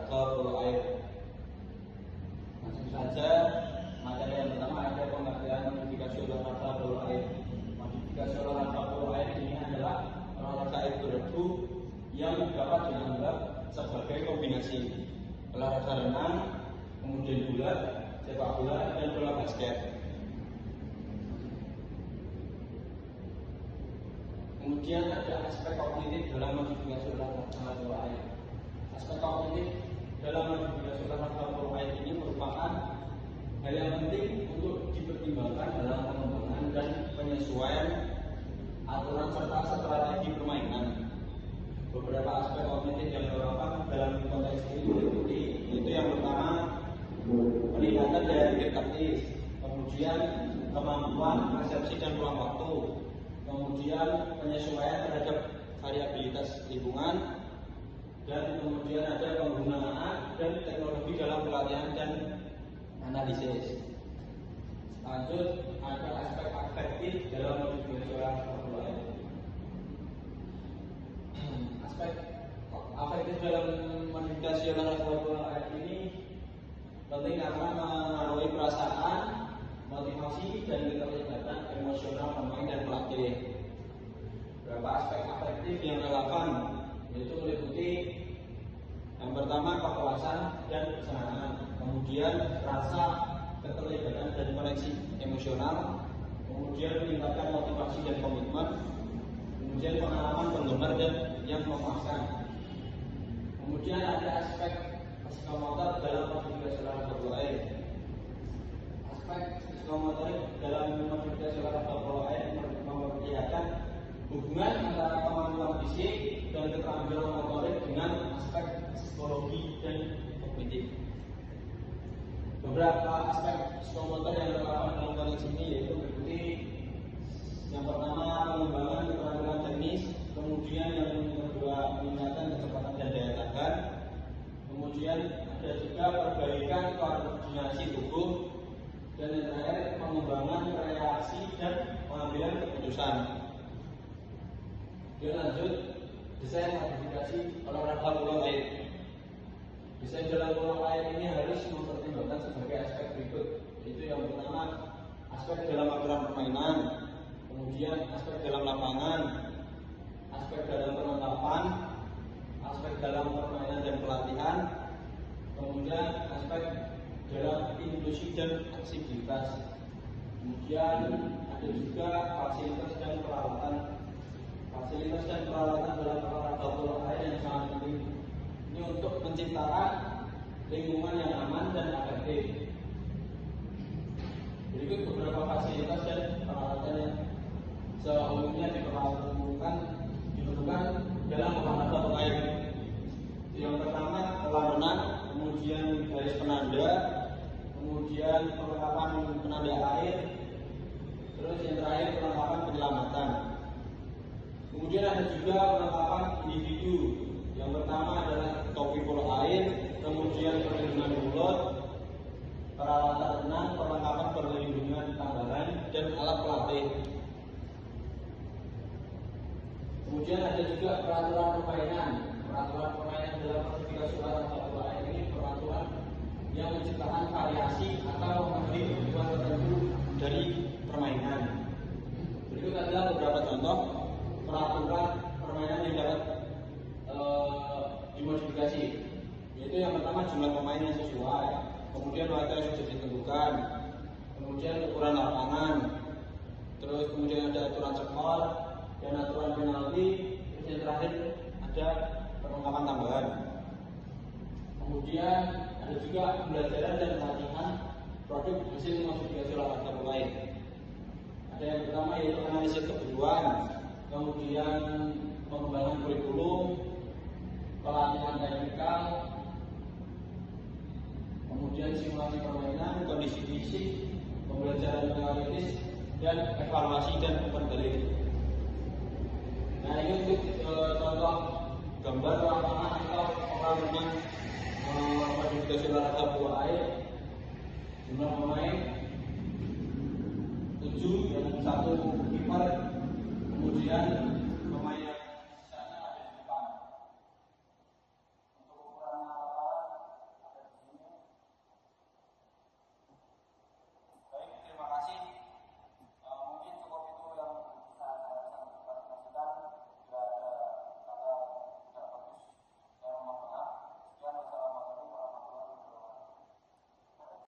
olahraga polo air. Langsung saja, materi yang pertama ada pengertian modifikasi olahraga polo air. Modifikasi olahraga polo air ini adalah olahraga air berebu yang dapat dianggap sebagai kombinasi olahraga renang, kemudian bulat, sepak bola, dan bola basket. Kemudian ada aspek kognitif dalam modifikasi olahraga polo air. Aspek kognitif dalam modifikasi olahraga polo air ini merupakan hal yang penting untuk dipertimbangkan dalam pengembangan dan penyesuaian aturan serta strategi permainan. Beberapa aspek kognitif yang terdapat dalam konteks ini meliputi, yaitu yang pertama peningkatan daya pikir taktis, kemudian kemampuan persepsi dan ruang waktu, kemudian penyesuaian terhadap variabilitas lingkungan, dan kemudian ada penggunaan dan teknologi dalam pelatihan dan analisis. Lanjut, ada aspek afektif dalam modifikasi olahraga polo air. Aspek afektif dalam modifikasi olahraga polo air ini penting karena mengaruhi perasaan, motivasi, dan keterlibatan emosional pemain dan pelatih. Beberapa aspek afektif yang relevan yaitu meliputi yang pertama kepuasan dan kesenangan, kemudian rasa keterlibatan dan koneksi emosional, kemudian meningkatkan motivasi dan komitmen, kemudian pengalaman penggemar dan yang memuaskan. Kemudian ada aspek psikomotor dalam modifikasi olahraga polo air. Aspek psikomotor dalam modifikasi olahraga polo air memperlihatkan hubungan antara kemampuan fisik dan keterampilan motorik dengan aspek psikologi dan kognitif. Beberapa aspek psikomotor yang terdapat dalam konteks ini yaitu meliputi yang pertama pengembangan keterampilan teknis, kemudian yang kedua meningkatkan kecepatan dan daya tahan, kemudian ada juga perbaikan koordinasi tubuh, dan yang terakhir pengembangan reaksi dan pengambilan keputusan. Kita lanjut, desain modifikasi olahraga polo air. Desain dalam polo air ini harus mempertimbangkan sebagai aspek berikut, yaitu yang pertama aspek dalam aturan permainan, kemudian aspek dalam lapangan, aspek dalam perlengkapan, aspek dalam permainan dan pelatihan, kemudian aspek dalam inklusi dan aksesibilitas, kemudian ada juga fasilitas dan peralatan. Fasilitas dan peralatan dalam olahraga polo air yang sangat penting ini untuk menciptakan lingkungan yang aman dan efektif. Berikut beberapa fasilitas dan peralatan yang seumumnya diperlukan dalam olahraga polo air. Yang pertama kolam renang, kemudian garis penanda, kemudian perlengkapan penanda air, terus yang terakhir perlengkapan penyelamatan. Kemudian ada juga perlengkapan individu. Yang pertama adalah topi polo air, kemudian perlindungan mulut, peralatan renang, perlengkapan perlindungan tambahan, dan alat pelatih. Kemudian ada juga peraturan permainan. Peraturan permainan dalam modifikasi olahraga polo air ini peraturan yang menciptakan variasi atau memenuhi kebutuhan tertentu dari permainan. Berikut adalah beberapa contoh peraturan permainan yang dapat dimodifikasi, yaitu yang pertama jumlah pemain yang sesuai, kemudian waktu yang sudah ditentukan, kemudian ukuran lapangan, terus kemudian ada aturan skor dan aturan penalti, terus yang terakhir ada perlengkapan tambahan. Kemudian ada juga pembelajaran dan pelatihan produk hasil modifikasi olahraga polo air. Ada yang pertama yaitu analisis kebutuhan, kemudian pengembangan kurikulum, pelatihan teknikal, kemudian simulasi permainan, kondisi fisik, pembelajaran teoritis, dan evaluasi dan perbalik. Nah ini untuk contoh gambar lapangan atau kolam renang modifikasi olahraga polo air. Jumlah pemain 7 dan 1